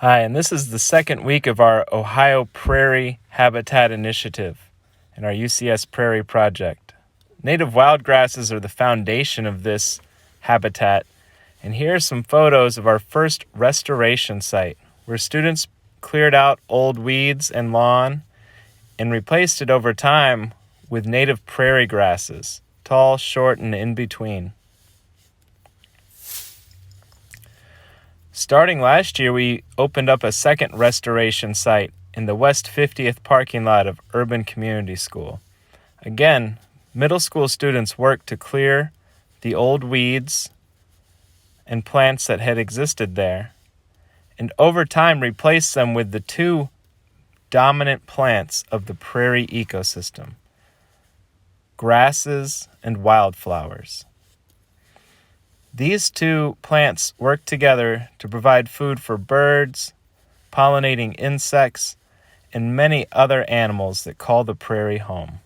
Hi, and this is the second week of our Ohio Prairie Habitat Initiative and our UCS Prairie Project. Native wild grasses are the foundation of this habitat, and here are some photos of our first restoration site, where students cleared out old weeds and lawn and replaced it over time with native prairie grasses, tall, short, and in between. Starting last year, we opened up a second restoration site in the West 50th parking lot of Urban Community School. Again, middle school students worked to clear the old weeds and plants that had existed there, and over time replace them with the two dominant plants of the prairie ecosystem, grasses and wildflowers. These two plants work together to provide food for birds, pollinating insects, and many other animals that call the prairie home.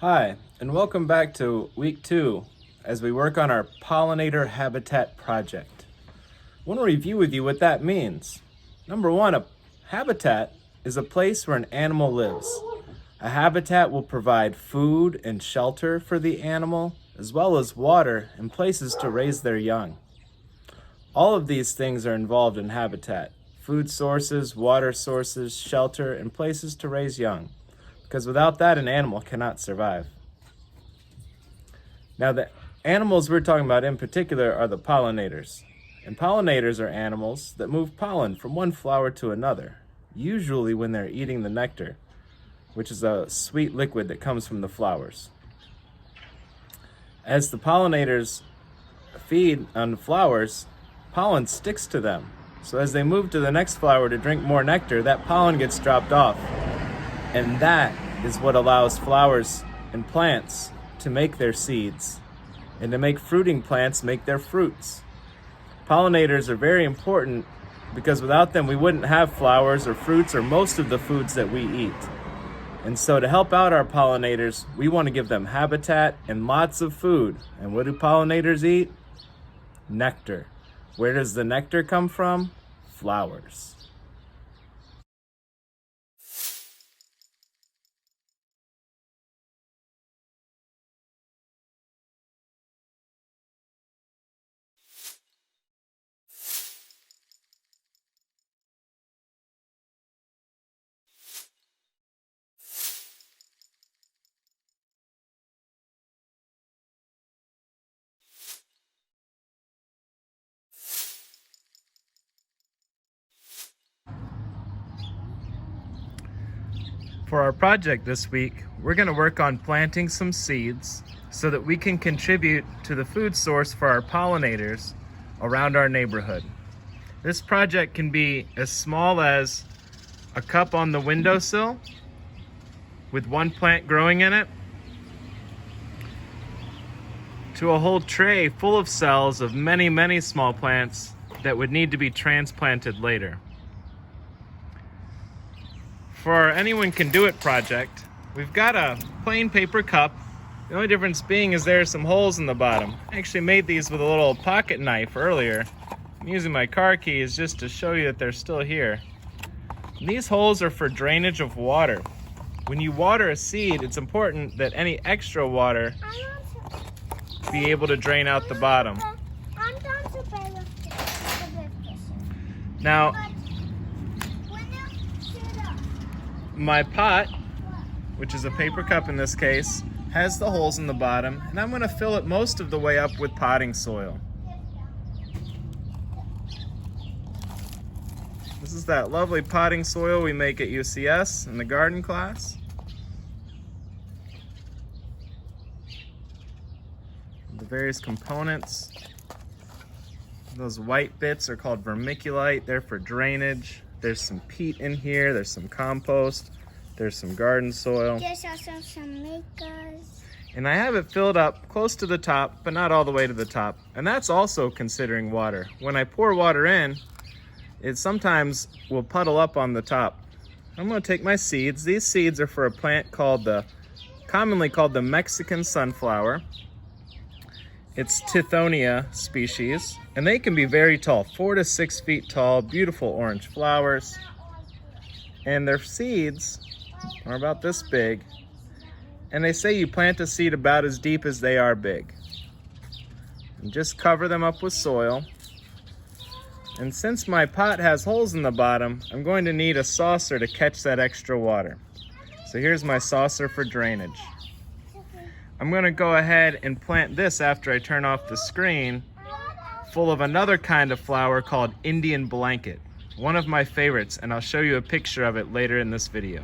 Hi, and welcome back to week 2 as we work on our pollinator habitat project. I want to review with you what that means. Number 1, a habitat is a place where an animal lives. A habitat will provide food and shelter for the animal, as well as water and places to raise their young. All of these things are involved in habitat: food sources, water sources, shelter, and places to raise young, because without that, an animal cannot survive. Now, the animals we're talking about in particular are the pollinators. And pollinators are animals that move pollen from one flower to another, usually when they're eating the nectar, which is a sweet liquid that comes from the flowers. As the pollinators feed on the flowers, pollen sticks to them. So as they move to the next flower to drink more nectar, that pollen gets dropped off. And that is what allows flowers and plants to make their seeds, and to make fruiting plants make their fruits. Pollinators are very important because without them we wouldn't have flowers or fruits or most of the foods that we eat. And so to help out our pollinators, we want to give them habitat and lots of food. And what do pollinators eat? Nectar. Where does the nectar come from? Flowers. For our project this week, we're going to work on planting some seeds so that we can contribute to the food source for our pollinators around our neighborhood. This project can be as small as a cup on the windowsill with one plant growing in it, to a whole tray full of cells of many, many small plants that would need to be transplanted later. For our Anyone Can Do It project, we've got a plain paper cup. The only difference being is there are some holes in the bottom. I actually made these with a little pocket knife earlier. I'm using my car keys just to show you that they're still here. And these holes are for drainage of water. When you water a seed, it's important that any extra water be able to drain out the bottom. Now, my pot, which is a paper cup in this case, has the holes in the bottom, and I'm going to fill it most of the way up with potting soil. This is that lovely potting soil we make at UCS in the garden class. The various components Those white bits are called vermiculite. They're for drainage. There's some peat in here. There's some compost. There's some garden soil. There's also some makers. And I have it filled up close to the top, but not all the way to the top. And that's also considering water. When I pour water in, it sometimes will puddle up on the top. I'm going to take my seeds. These seeds are for a plant commonly called the Mexican sunflower. It's Tithonia species, and they can be very tall, 4 to 6 feet tall, beautiful orange flowers. And their seeds are about this big. And they say you plant a seed about as deep as they are big. And just cover them up with soil. And since my pot has holes in the bottom, I'm going to need a saucer to catch that extra water. So here's my saucer for drainage. I'm going to go ahead and plant this after I turn off the screen, full of another kind of flower called Indian blanket. One of my favorites, and I'll show you a picture of it later in this video.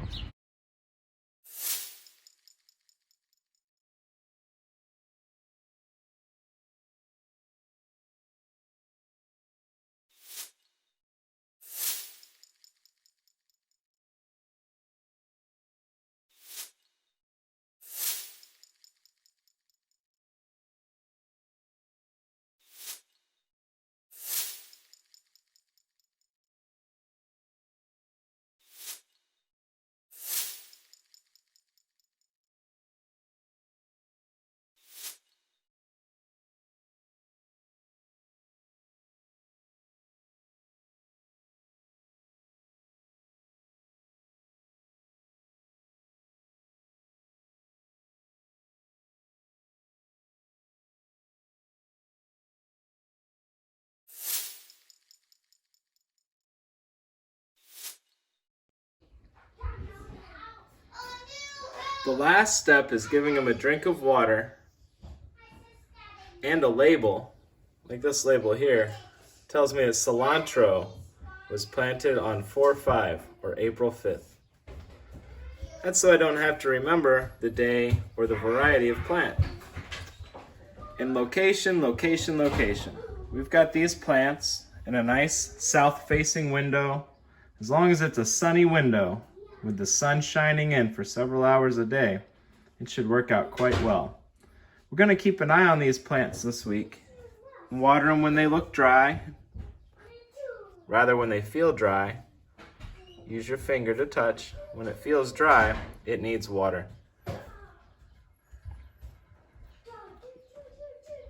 The last step is giving them a drink of water and a label, like this label here, tells me that cilantro was planted on 4/5 or April 5th. That's so I don't have to remember the day or the variety of plant. And location, location, location. We've got these plants in a nice south-facing window. As long as it's a sunny window, with the sun shining in for several hours a day, it should work out quite well. We're going to keep an eye on these plants this week. Water them when they look dry. Rather, when they feel dry, use your finger to touch. When it feels dry, it needs water.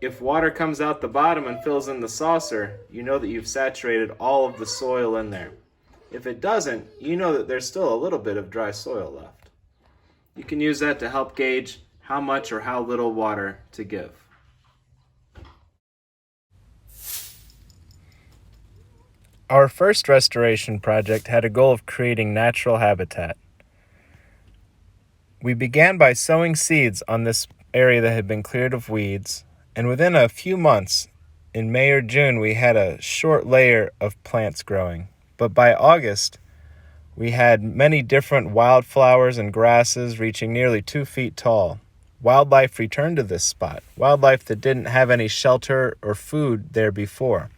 If water comes out the bottom and fills in the saucer, you know that you've saturated all of the soil in there. If it doesn't, you know that there's still a little bit of dry soil left. You can use that to help gauge how much or how little water to give. Our first restoration project had a goal of creating natural habitat. We began by sowing seeds on this area that had been cleared of weeds, and within a few months, in May or June, we had a short layer of plants growing. But by August, we had many different wildflowers and grasses reaching nearly 2 feet tall. Wildlife returned to this spot, wildlife that didn't have any shelter or food there before.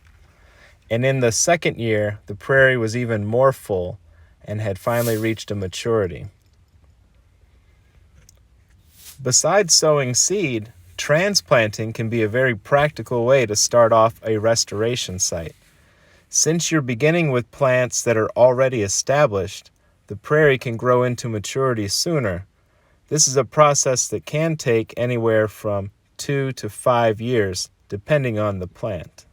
And in the second year, the prairie was even more full and had finally reached a maturity. Besides sowing seed, transplanting can be a very practical way to start off a restoration site. Since you're beginning with plants that are already established, the prairie can grow into maturity sooner. This is a process that can take anywhere from 2 to 5 years, depending on the plant.